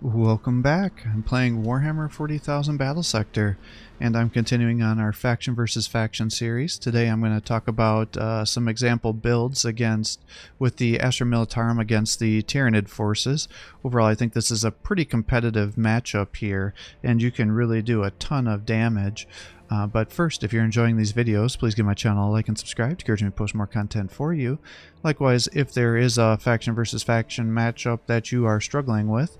Welcome back. I'm playing Warhammer 40,000 Battlesector, and I'm continuing on our faction versus faction series. Today I'm going to talk about some example builds with the Astra Militarum against the Tyranid forces. Overall, I think this is a pretty competitive matchup here, and you can really do a ton of damage. But first, if you're enjoying these videos, please give my channel a like and subscribe to encourage me to post more content for you. Likewise, if there is a faction versus faction matchup that you are struggling with,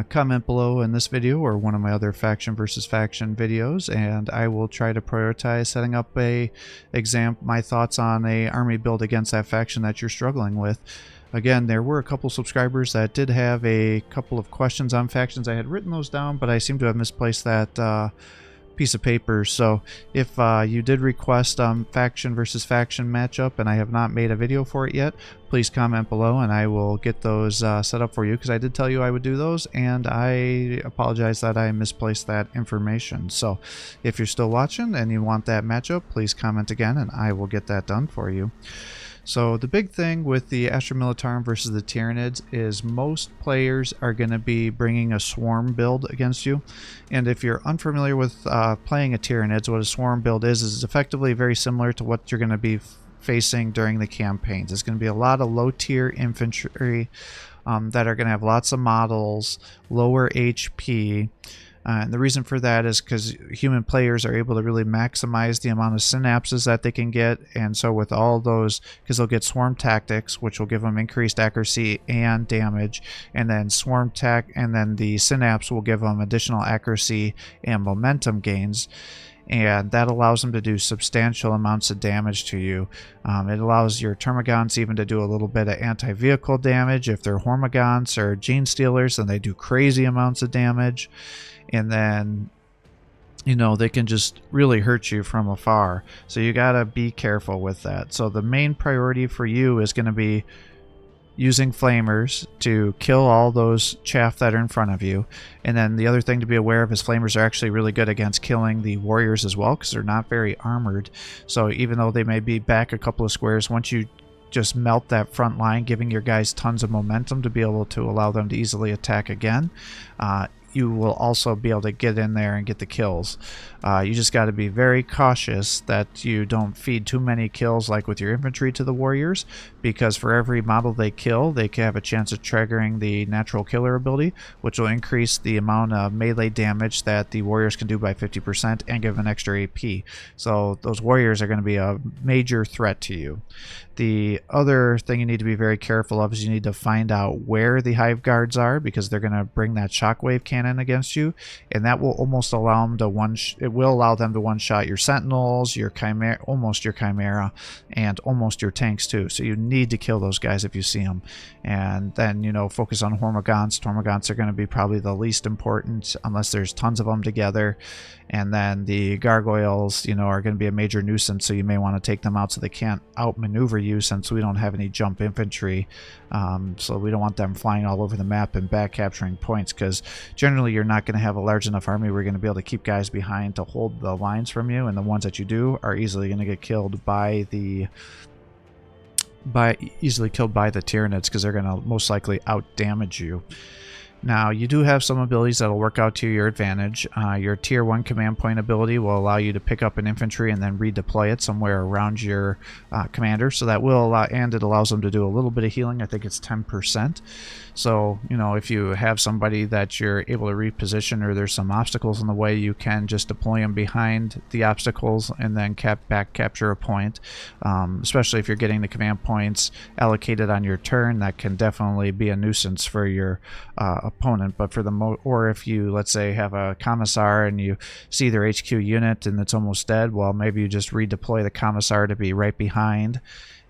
comment below in this video or one of my other faction versus faction videos, and I will try to prioritize setting up my thoughts on a army build against that faction that you're struggling with. Again, there were a couple subscribers that did have a couple of questions on factions. I had written those down, but I seem to have misplaced that piece of paper. So if you did request faction versus faction matchup and I have not made a video for it yet, please comment below and I will get those set up for you, because I did tell you I would do those, and I apologize that I misplaced that information. So if you're still watching and you want that matchup, please comment again and I will get that done for you. So the big thing with the Astra Militarum versus the Tyranids is most players are going to be bringing a swarm build against you. And if you're unfamiliar with playing a Tyranids, what a swarm build is effectively very similar to what you're going to be facing during the campaigns. It's going to be a lot of low tier infantry that are going to have lots of models, lower HP. And the reason for that is because human players are able to really maximize the amount of synapses that they can get. And so with all those, because they'll get swarm tactics, which will give them increased accuracy and damage, and then and then the synapse will give them additional accuracy and momentum gains. And that allows them to do substantial amounts of damage to you. It allows your Termagants even to do a little bit of anti-vehicle damage. If they're Hormagants or Gene Stealers, then they do crazy amounts of damage. And then, you know, they can just really hurt you from afar. So you gotta be careful with that. So the main priority for you is going to be using flamers to kill all those chaff that are in front of you. And then the other thing to be aware of is flamers are actually really good against killing the warriors as well, because they're not very armored. So even though they may be back a couple of squares, once you just melt that front line, giving your guys tons of momentum to be able to allow them to easily attack again, you will also be able to get in there and get the kills. You just got to be very cautious that you don't feed too many kills like with your infantry to the warriors, because for every model they kill, they can have a chance of triggering the natural killer ability, which will increase the amount of melee damage that the warriors can do by 50% and give an extra AP. So those warriors are going to be a major threat to you. The other thing you need to be very careful of is you need to find out where the hive guards are, because they're going to bring that shockwave cannon against you, and that will almost allow them to allow them to one-shot your sentinels, your chimera, almost your chimera, and almost your tanks too. So you need to kill those guys if you see them. And then, you know, focus on Hormagants. Hormagants are going to be probably the least important unless there's tons of them together. And then the gargoyles, you know, are going to be a major nuisance, so you may want to take them out so they can't outmaneuver you, since we don't have any jump infantry. So we don't want them flying all over the map and back capturing points, because generally you're not going to have a large enough army where you're going to be able to keep guys behind to hold the lines from you, and the ones that you do are easily going to get killed by the Tyranids, because they're going to most likely out damage you. Now, you do have some abilities that'll work out to your advantage. Your Tier 1 command point ability will allow you to pick up an infantry and then redeploy it somewhere around your commander. So that will allow, and it allows them to do a little bit of healing. I think it's 10%. So, you know, if you have somebody that you're able to reposition, or there's some obstacles in the way, you can just deploy them behind the obstacles and then back capture a point. Especially if you're getting the command points allocated on your turn, that can definitely be a nuisance for your opponent. But for or if you, let's say, have a commissar and you see their HQ unit and it's almost dead, well, maybe you just redeploy the commissar to be right behind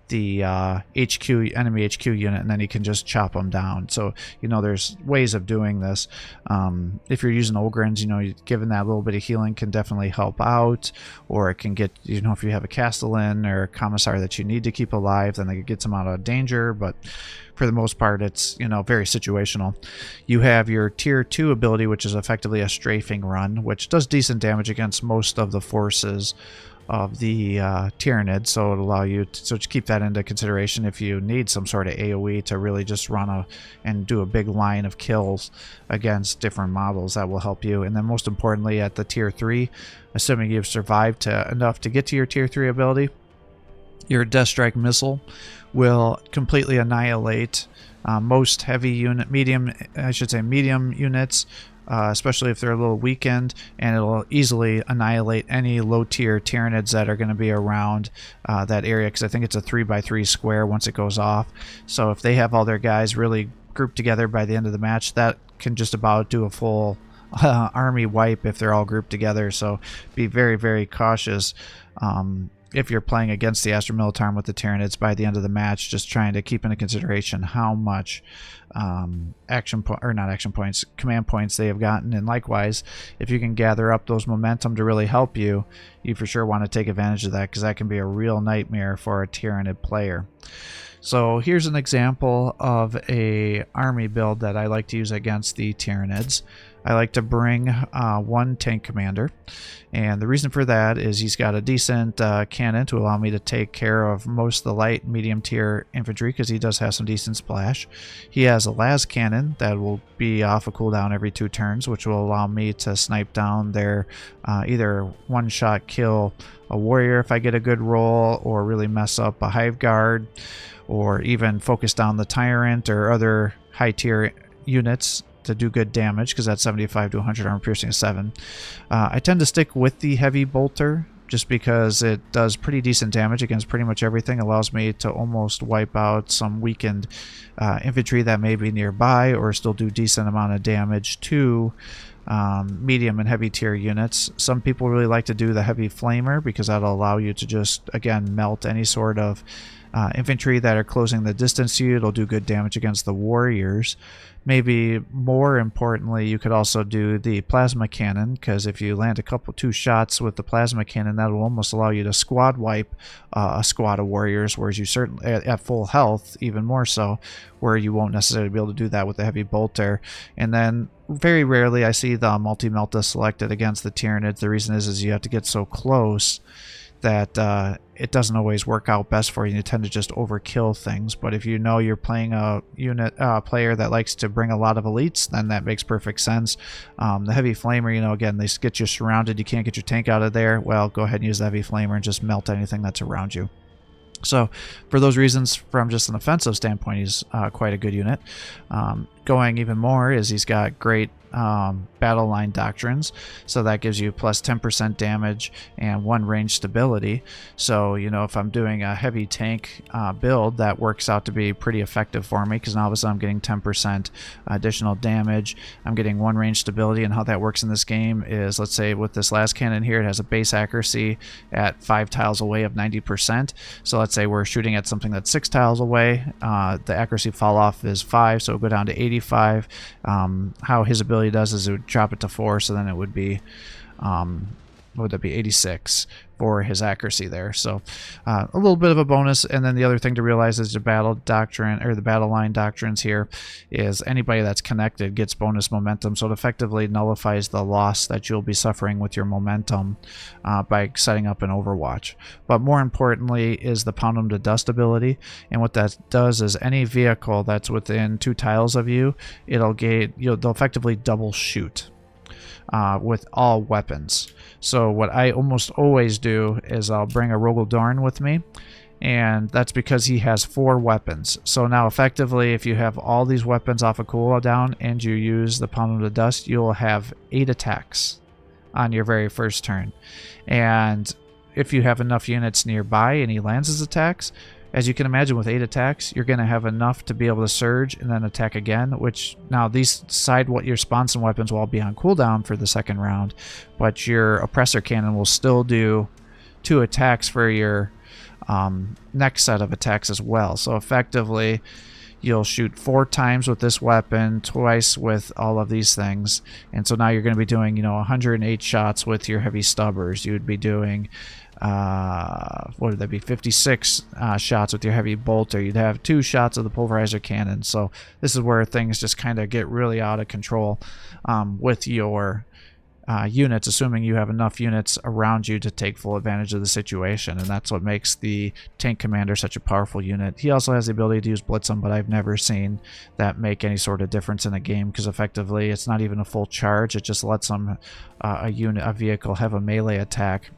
the enemy HQ unit, and then you can just chop them down. So, you know, there's ways of doing this. If you're using Ogrins, you know, giving that little bit of healing can definitely help out, or it can get, you know, if you have a Castellan or a commissar that you need to keep alive, then it gets them out of danger. But for the most part, it's, you know, very situational. You have your Tier 2 ability, which is effectively a strafing run, which does decent damage against most of the forces. of the Tyranid, so it'll allow you to keep that into consideration if you need some sort of AoE to really just run and do a big line of kills against different models. That will help you. And then most importantly, at the tier 3, assuming you've survived enough to get to your tier 3 ability, your Death Strike missile will completely annihilate most medium units, especially if they're a little weakened, and it'll easily annihilate any low-tier Tyranids that are going to be around that area, because I think it's a 3x3 square once it goes off. So if they have all their guys really grouped together by the end of the match, that can just about do a full army wipe if they're all grouped together. So be very, very cautious if you're playing against the Astra Militarum with the Tyranids by the end of the match, just trying to keep into consideration how much command points they have gotten. And likewise, if you can gather up those momentum to really help you, you for sure want to take advantage of that, because that can be a real nightmare for a Tyranid player. So here's an example of a army build that I like to use against the Tyranids. I like to bring one tank commander, and the reason for that is he's got a decent cannon to allow me to take care of most of the light medium tier infantry, because he does have some decent splash. He has a las cannon that will be off a cooldown every 2 turns, which will allow me to snipe down their either one-shot kill a warrior if I get a good roll, or really mess up a hive guard, or even focus down the tyrant or other high tier units to do good damage, because that's 75 to 100 armor piercing is 7. I tend to stick with the heavy bolter just because it does pretty decent damage against pretty much everything. Allows me to almost wipe out some weakened infantry that may be nearby, or still do decent amount of damage to medium and heavy tier units. Some people really like to do the heavy flamer, because that'll allow you to just, again, melt any sort of infantry that are closing the distance to you. It'll do good damage against the warriors. Maybe more importantly, you could also do the plasma cannon, because if you land 2 shots with the plasma cannon, that will almost allow you to squad wipe a squad of warriors, whereas you certainly at full health, even more so, where you won't necessarily be able to do that with the heavy bolter. And then very rarely I see the multi-melta selected against the Tyranids. The reason is you have to get so close that it doesn't always work out best for you. You tend to just overkill things. But if you know you're playing a player that likes to bring a lot of elites, then that makes perfect sense. The heavy flamer, again, they get you surrounded. You can't get your tank out of there. Well, go ahead and use the heavy flamer and just melt anything that's around you. So for those reasons, from just an offensive standpoint, he's quite a good unit. Going even more is he's got great battle line doctrines, so that gives you plus 10% damage and 1 range stability. So if I'm doing a heavy tank build, that works out to be pretty effective for me, because now all of a sudden I'm getting 10% additional damage. I'm getting 1 range stability, and how that works in this game is, let's say with this last cannon here, it has a base accuracy at 5 tiles away of 90%. So let's say we're shooting at something that's 6 tiles away, the accuracy fall off is 5, so it'll go down to 85. How his ability does is it would drop it to 4, so then it would be what would that be, 86 for his accuracy there. So a little bit of a bonus. And then the other thing to realize is the battle doctrine, or the battle line doctrines here, is anybody that's connected gets bonus momentum, so it effectively nullifies the loss that you'll be suffering with your momentum by setting up an Overwatch. But more importantly is the pound 'em to dust ability, and what that does is any vehicle that's within 2 tiles of you, they'll effectively double shoot with all weapons. So what I almost always do is I'll bring a Rogel Dorn with me, and that's because he has 4 weapons. So now effectively, if you have all these weapons off a cooldown and you use the Pound 'em to Dust, you'll have 8 attacks on your very first turn. And if you have enough units nearby and he lands his attacks, as you can imagine, with 8 attacks, you're going to have enough to be able to surge and then attack again, which now these your spawns and weapons will all be on cooldown for the second round, but your Oppressor Cannon will still do 2 attacks for your next set of attacks as well. So effectively, you'll shoot 4 times with this weapon, twice with all of these things, and so now you're going to be doing 108 shots with your heavy stubbers. You would be doing what would that be, 56 shots with your heavy bolter. You'd have 2 shots of the pulverizer cannon. So this is where things just kind of get really out of control with your units, assuming you have enough units around you to take full advantage of the situation, and that's what makes the tank commander such a powerful unit. He also has the ability to use Blitz'em, but I've never seen that make any sort of difference in a game, because effectively it's not even a full charge. It just lets them a vehicle have a melee attack,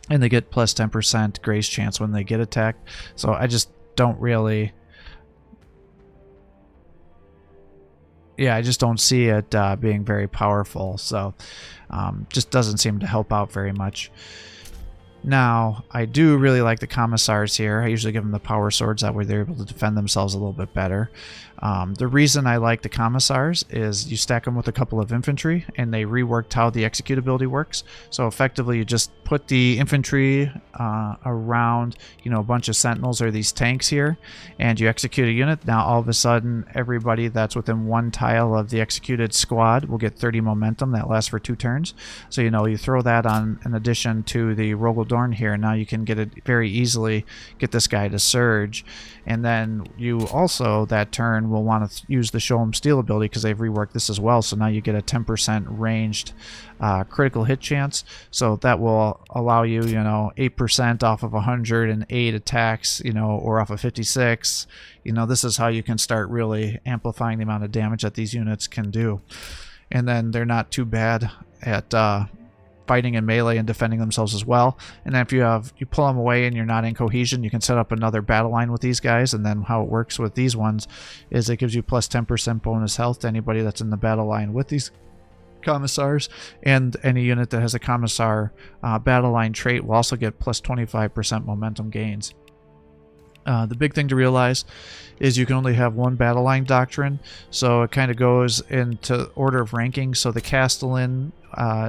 and they get plus 10% grace chance when they get attacked. So I just don't really... yeah, I just don't see it being very powerful, so just doesn't seem to help out very much. Now, I do really like the commissars here. I usually give them the power swords, that way they're able to defend themselves a little bit better. The reason I like the commissars is you stack them with a couple of infantry, and they reworked how the execute ability works. So effectively, you just put the infantry around, a bunch of sentinels or these tanks here, and you execute a unit. Now, all of a sudden, everybody that's within one tile of the executed squad will get 30 momentum. That lasts for 2 turns. So, you throw that on in addition to the Rogaldorn here. Now you can get it very easily, get this guy to surge. And then you also, that turn, will want to use the Show 'em Steel ability, because they've reworked this as well. So now you get a 10% ranged critical hit chance. So that will allow you, 8% off of 108 attacks, or off of 56. This is how you can start really amplifying the amount of damage that these units can do. And then they're not too bad at fighting in melee and defending themselves as well. And then if you pull them away and you're not in cohesion, you can set up another battle line with these guys. And then how it works with these ones is it gives you plus 10% bonus health to anybody that's in the battle line with these commissars, and any unit that has a commissar battle line trait will also get plus 25% momentum gains. The big thing to realize is you can only have one battle line doctrine, so it kind of goes into order of ranking. So the Castellan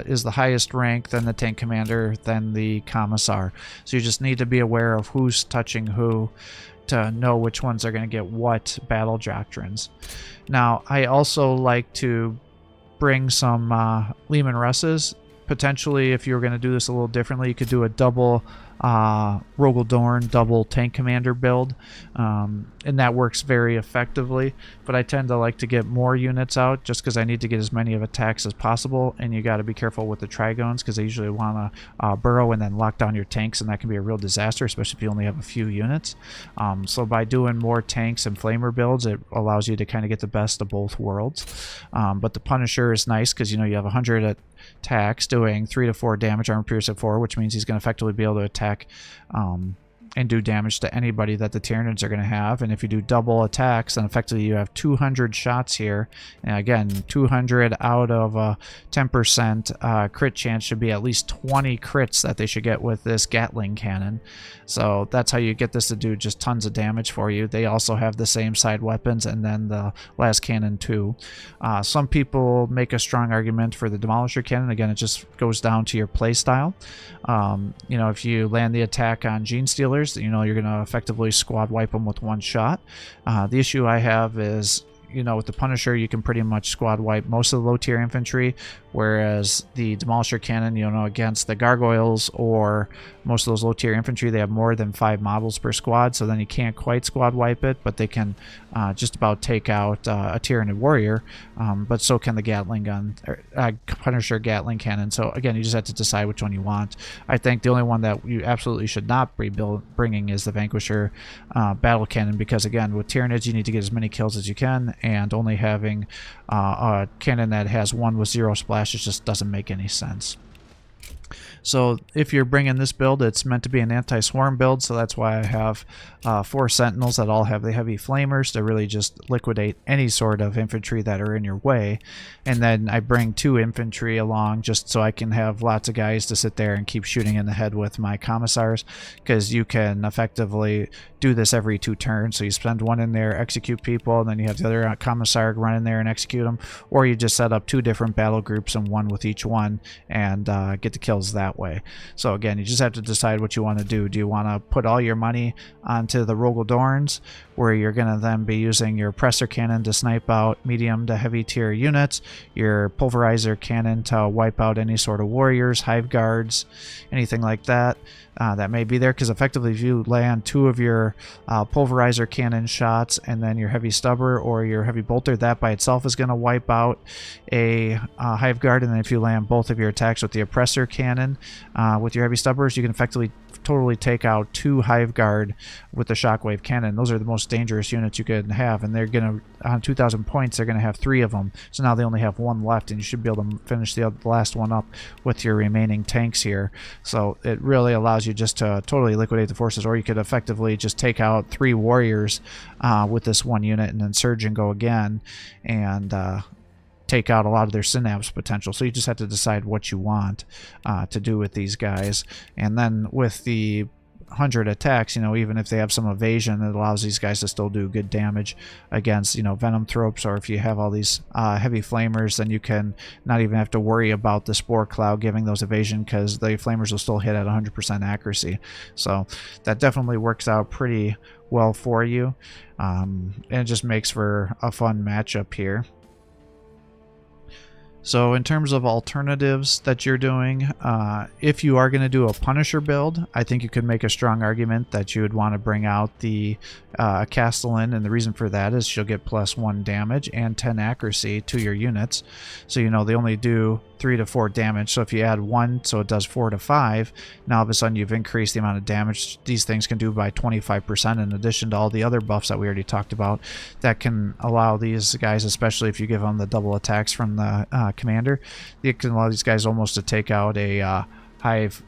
is the highest rank, then the tank commander, then the commissar. So you just need to be aware of who's touching who to know which ones are going to get what battle doctrines. Now, I also like to bring some Lehman Russes. Potentially, if you were going to do this a little differently, you could do a double Rogaldorn double tank commander build, and that works very effectively. But I tend to like to get more units out just because I need to get as many of attacks as possible, and you got to be careful with the Trigones because they usually want to burrow and then lock down your tanks, and that can be a real disaster, especially if you only have a few units. So by doing more tanks and flamer builds, it allows you to kind of get the best of both worlds. But the Punisher is nice because you have 100 attacks doing 3 to 4 damage, armor pierce at 4, which means he's going to effectively be able to attack and do damage to anybody that the Tyranids are going to have. And if you do double attacks, then effectively you have 200 shots here. And again, 200 out of a 10% crit chance should be at least 20 crits that they should get with this Gatling cannon. So that's how you get this to do just tons of damage for you. They also have the same side weapons and then the last cannon too. Some people make a strong argument for the Demolisher cannon. Again, it just goes down to your play style. If you land the attack on Gene Stealers, you're going to effectively squad wipe them with one shot. The issue I have is, with the Punisher, you can pretty much squad wipe most of the low tier infantry, whereas the Demolisher cannon, against the Gargoyles or most of those low tier infantry, they have more than 5 models per squad, so then you can't quite squad wipe it, but they can just about take out a Tyranid warrior, but so can the Gatling gun, Punisher Gatling cannon. So again, you just have to decide which one you want. I think the only one that you absolutely should not be bringing is the Vanquisher battle cannon, because again, with Tyranids, you need to get as many kills as you can, and only having a cannon that has 1 with 0 splashes just doesn't make any sense. So if you're bringing this build, it's meant to be an anti-swarm build, so that's why I have 4 Sentinels that all have the heavy flamers to really just liquidate any sort of infantry that are in your way. And then I bring 2 infantry along just so I can have lots of guys to sit there and keep shooting in the head with my commissars, because you can effectively do this every 2 turns. So you spend 1 in there, execute people, and then you have the other commissar run in there and execute them, or you just set up 2 different battle groups and 1 with each one and get the kills kills that way. So again, you just have to decide what you want to do. Do you want to put all your money onto the Rogaldorns, where you're going to then be using your Oppressor Cannon to snipe out medium to heavy tier units, your Pulverizer Cannon to wipe out any sort of warriors, hive guards, anything like that that may be there? Because effectively, if you land 2 of your Pulverizer Cannon shots and then your Heavy Stubber or your Heavy Bolter, that by itself is going to wipe out a hive guard. And then if you land both of your attacks with the Oppressor Cannon with your Heavy Stubbers, you can effectively totally take out 2 hive guard with the Shockwave Cannon. Those are the most dangerous units you can have, and they're gonna, on 2,000 points, they're gonna have 3 of them. So now they only have 1 left, and you should be able to finish the last one up with your remaining tanks here. So it really allows you just to totally liquidate the forces, or you could effectively just take out 3 warriors with this 1 unit and then surge and go again, and take out a lot of their synapse potential. So you just have to decide what you want to do with these guys. And then with the 100 attacks, even if they have some evasion, it allows these guys to still do good damage against, Venom Thropes, or if you have all these heavy flamers, then you can not even have to worry about the Spore Cloud giving those evasion, because the flamers will still hit at 100% accuracy. So that definitely works out pretty well for you, and it just makes for a fun matchup here. So in terms of alternatives that you're doing, if you are going to do a Punisher build, I think you could make a strong argument that you would want to bring out the Castellan, and the reason for that is she'll get +1 damage and 10 accuracy to your units. So they only do 3 to 4 damage, so if you add 1, so it does 4 to 5, now all of a sudden you've increased the amount of damage these things can do by 25%, in addition to all the other buffs that we already talked about that can allow these guys, especially if you give them the double attacks from the commander, it can allow these guys almost to take out a hive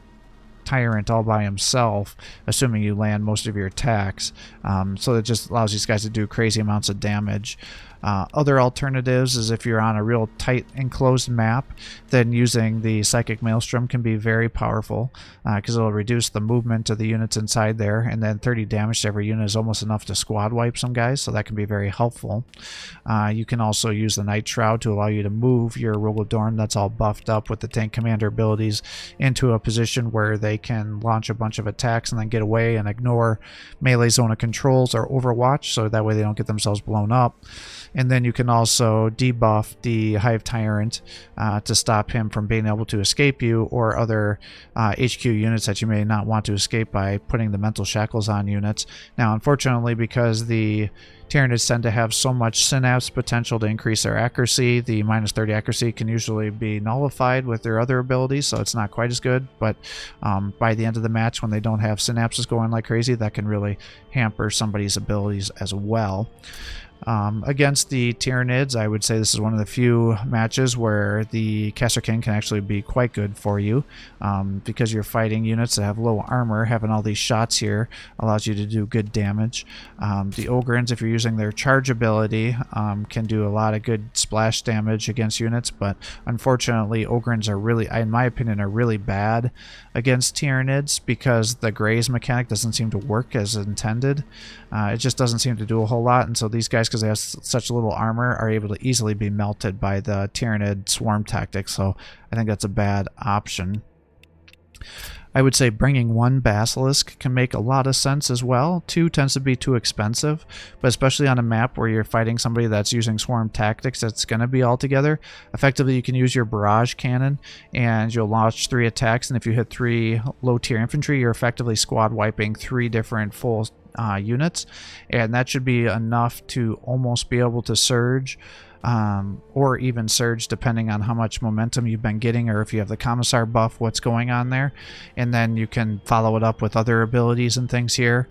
tyrant all by himself, assuming you land most of your attacks. So it just allows these guys to do crazy amounts of damage. Other alternatives is if you're on a real tight enclosed map, then using the Psychic Maelstrom can be very powerful, because it'll reduce the movement of the units inside there, and then 30 damage to every unit is almost enough to squad wipe some guys, so that can be very helpful. You can also use the Night Shroud to allow you to move your Rogaldorn that's all buffed up with the tank commander abilities into a position where they can launch a bunch of attacks and then get away and ignore melee zone of controls or Overwatch, so that way they don't get themselves blown up. And then you can also debuff the Hive Tyrant to stop him from being able to escape you, or other HQ units that you may not want to escape, by putting the Mental Shackles on units. Now, unfortunately, because the Tyranids tend to have so much synapse potential to increase their accuracy, the -30 accuracy can usually be nullified with their other abilities, so it's not quite as good. But by the end of the match, when they don't have synapses going like crazy, that can really hamper somebody's abilities as well. Against the Tyranids, I would say this is one of the few matches where the Caster King can actually be quite good for you, because you're fighting units that have low armor. Having all these shots here allows you to do good damage. The Ogrins, if you're using their charge ability, can do a lot of good splash damage against units, but unfortunately Ogrins are really, in my opinion, are really bad against Tyranids, because the Graze mechanic doesn't seem to work as intended. It just doesn't seem to do a whole lot, and so these guys, because they have such little armor, are able to easily be melted by the Tyranid swarm tactic, so I think that's a bad option. I would say bringing 1 Basilisk can make a lot of sense as well. 2 tends to be too expensive, but especially on a map where you're fighting somebody that's using swarm tactics, that's going to be all together. Effectively, you can use your Barrage Cannon, and you'll launch 3 attacks, and if you hit 3 low-tier infantry, you're effectively squad wiping 3 different full units, and that should be enough to almost be able to surge, or even surge depending on how much momentum you've been getting, or if you have the Commissar buff, what's going on there. And then you can follow it up with other abilities and things here,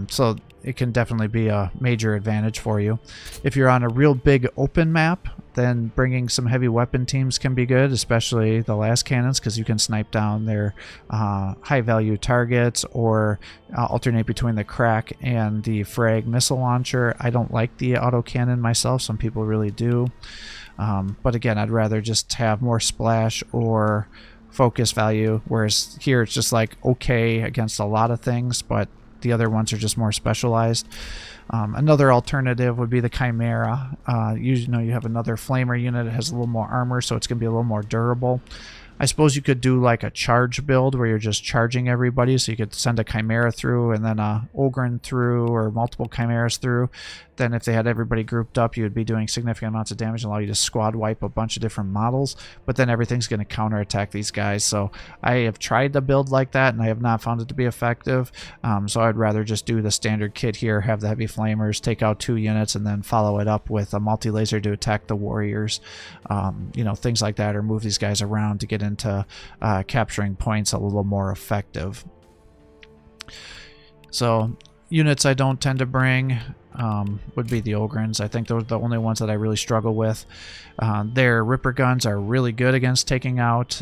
so it can definitely be a major advantage for you. If you're on a real big open map, then bringing some heavy weapon teams can be good, especially the last cannons, because you can snipe down their high value targets, or alternate between the Crack and the Frag missile launcher. I don't like the autocannon myself, some people really do, but again, I'd rather just have more splash or focus value, whereas here it's just like okay against a lot of things, but the other ones are just more specialized. Another alternative would be the Chimera. You have another Flamer unit that has a little more armor, so it's going to be a little more durable. I suppose you could do like a charge build where you're just charging everybody, so you could send a Chimera through and then a Ogryn through, or multiple Chimeras through. Then if they had everybody grouped up, you would be doing significant amounts of damage and allow you to squad wipe a bunch of different models, but then everything's going to counterattack these guys. So I have tried to build like that and I have not found it to be effective. So I'd rather just do the standard kit here, have the heavy flamers, take out 2 units, and then follow it up with a multi-laser to attack the warriors. You know, things like that, or move these guys around to get into capturing points a little more effective. So units I don't tend to bring would be the Ogryns. I think those are the only ones that I really struggle with. Their Ripper guns are really good against taking out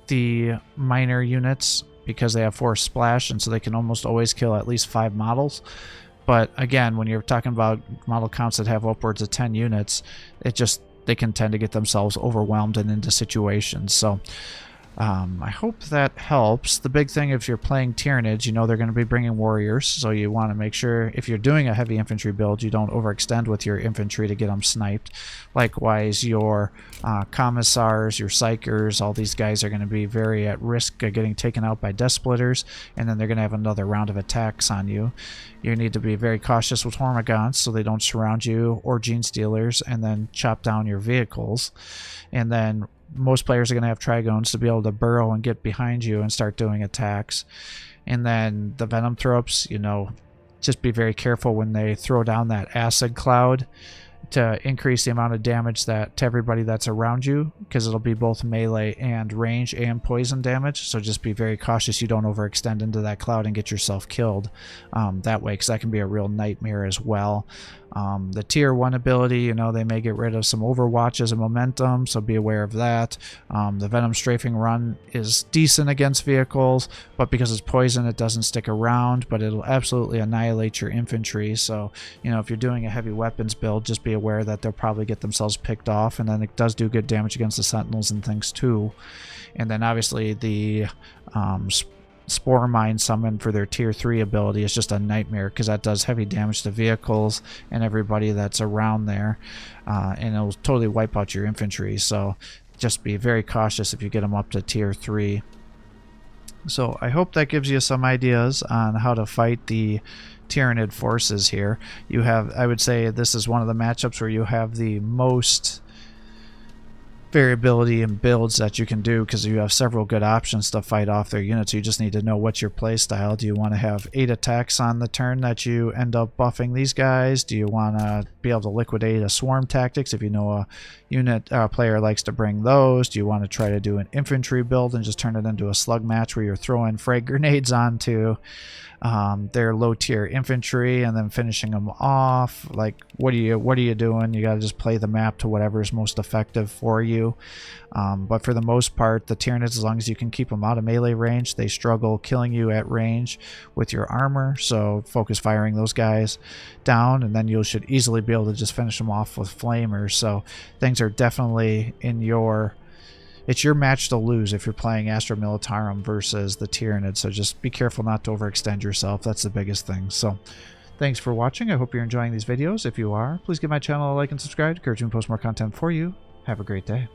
the minor units because they have force splash, and so they can almost always kill at least 5 models. But again, when you're talking about model counts that have upwards of 10 units, they can tend to get themselves overwhelmed and into situations. So I hope that helps. The big thing, if you're playing Tyranids, you know they're going to be bringing warriors, so you want to make sure if you're doing a heavy infantry build, you don't overextend with your infantry to get them sniped. Likewise, your commissars, your psychers, all these guys are going to be very at risk of getting taken out by death splitters, and then they're going to have another round of attacks on you. You need to be very cautious with Hormagaunts so they don't surround you, or Gene Stealers, and then chop down your vehicles. And then most players are going to have Trigones to be able to burrow and get behind you and start doing attacks. And then the Venom Throps, you know, just be very careful when they throw down that acid cloud to increase the amount of damage that to everybody that's around you, because it'll be both melee and range and poison damage. So just be very cautious you don't overextend into that cloud and get yourself killed that way, because that can be a real nightmare as well. The tier 1 ability, you know, they may get rid of some overwatches and momentum, so be aware of that. The Venom Strafing run is decent against vehicles, but because it's poison, it doesn't stick around, but it'll absolutely annihilate your infantry. So, you know, if you're doing a heavy weapons build, just be aware that they'll probably get themselves picked off, and then it does do good damage against the Sentinels and things too. And then obviously the Spore Mine summon for their tier 3 ability is just a nightmare, because that does heavy damage to vehicles and everybody that's around there, and it'll totally wipe out your infantry. So just be very cautious if you get them up to tier 3. So I hope that gives you some ideas on how to fight the Tyranid forces here. You have, I would say this is one of the matchups where you have the most variability in builds that you can do, because you have several good options to fight off their units. You just need to know what's your play style. Do you want to have 8 attacks on the turn that you end up buffing these guys? Do you want to be able to liquidate a swarm tactics if you know a unit player likes to bring those? Do you want to try to do an infantry build and just turn it into a slug match where you're throwing frag grenades onto their low tier infantry and then finishing them off? Like, what are you doing? You got to just play the map to whatever is most effective for you. But for the most part, the Tyranids, as long as you can keep them out of melee range, they struggle killing you at range with your armor. So focus firing those guys down, and then you should easily be able to just finish them off with flamers. So things are definitely in your... It's your match to lose if you're playing Astra Militarum versus the Tyranid, so just be careful not to overextend yourself. That's the biggest thing. So thanks for watching. I hope you're enjoying these videos. If you are, please give my channel a like and subscribe to encourage me to post more content for you. Have a great day.